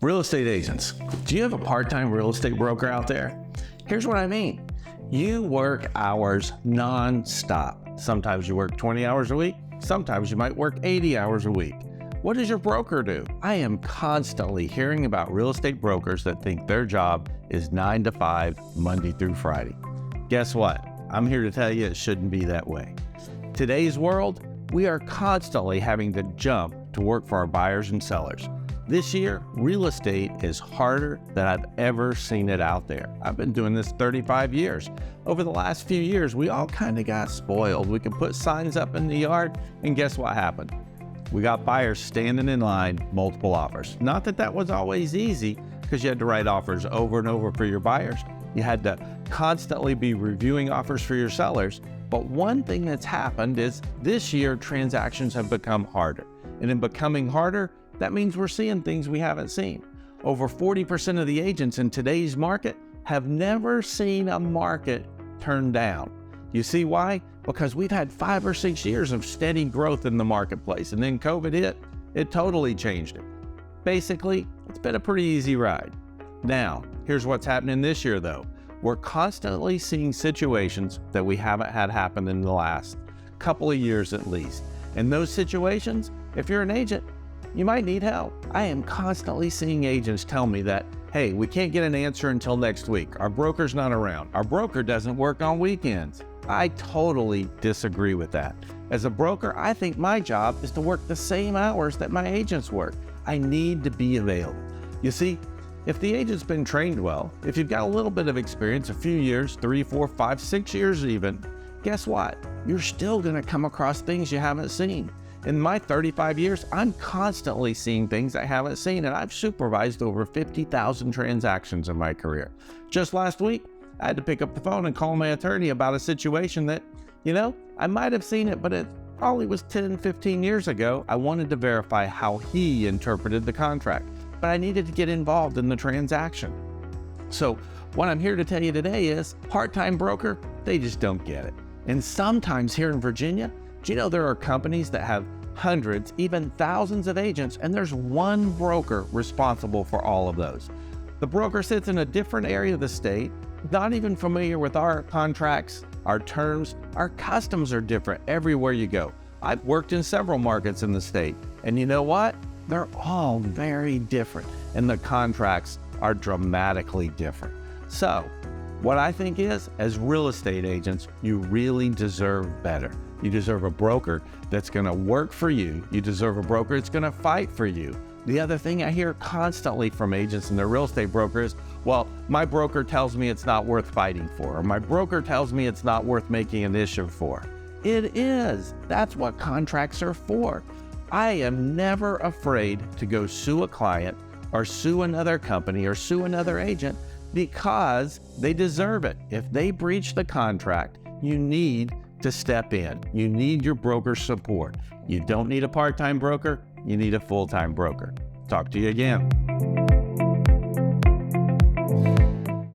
Real estate agents, do you have a part-time real estate broker out there? Here's what I mean. You work hours non-stop. Sometimes you work 20 hours a week. Sometimes you might work 80 hours a week. What does your broker do? I am constantly hearing about real estate brokers that think their job is 9 to 5, Monday through Friday. Guess what? I'm here to tell you it shouldn't be that way. Today's world, we are constantly having to jump to work for our buyers and sellers. This year, real estate is harder than I've ever seen it out there. I've been doing this 35 years. Over the last few years, we all kind of got spoiled. We could put signs up in the yard, and guess what happened? We got buyers standing in line, multiple offers. Not that that was always easy, because you had to write offers over and over for your buyers. You had to constantly be reviewing offers for your sellers. But one thing that's happened is this year, transactions have become harder. And in becoming harder, that means we're seeing things we haven't seen. Over 40% of the agents in today's market have never seen a market turn down. You see why? Because we've had 5 or 6 years of steady growth in the marketplace, and then COVID hit, it totally changed it. Basically, it's been a pretty easy ride. Now, here's what's happening this year though. We're constantly seeing situations that we haven't had happen in the last couple of years at least. In those situations, if you're an agent, you might need help. I am constantly seeing agents tell me that, hey, we can't get an answer until next week. Our broker's not around. Our broker doesn't work on weekends. I totally disagree with that. As a broker, I think my job is to work the same hours that my agents work. I need to be available. You see, if the agent's been trained well, if you've got a little bit of experience, a few years, 3, 4, 5, 6 years even, guess what? You're still gonna come across things you haven't seen. In my 35 years, I'm constantly seeing things I haven't seen, and I've supervised over 50,000 transactions in my career. Just last week, I had to pick up the phone and call my attorney about a situation that, I might have seen it, but it probably was 10, 15 years ago. I wanted to verify how he interpreted the contract, but I needed to get involved in the transaction. So what I'm here to tell you today is part-time broker, they just don't get it. And sometimes here in Virginia, do you know there are companies that have hundreds, even thousands of agents, and there's one broker responsible for all of those. The broker sits in a different area of the state, not even familiar with our contracts, our terms, our customs are different everywhere you go. I've worked in several markets in the state, and you know what? They're all very different, and the contracts are dramatically different. So, what I think is, as real estate agents, you really deserve better. You deserve a broker that's gonna work for you. You deserve a broker that's gonna fight for you. The other thing I hear constantly from agents and their real estate brokers, well, my broker tells me it's not worth fighting for, or my broker tells me it's not worth making an issue for. It is. That's what contracts are for. I am never afraid to go sue a client or sue another company or sue another agent because they deserve it. If they breach the contract, you need to step in. You need your broker's support. You don't need a part-time broker, you need a full-time broker. Talk to you again.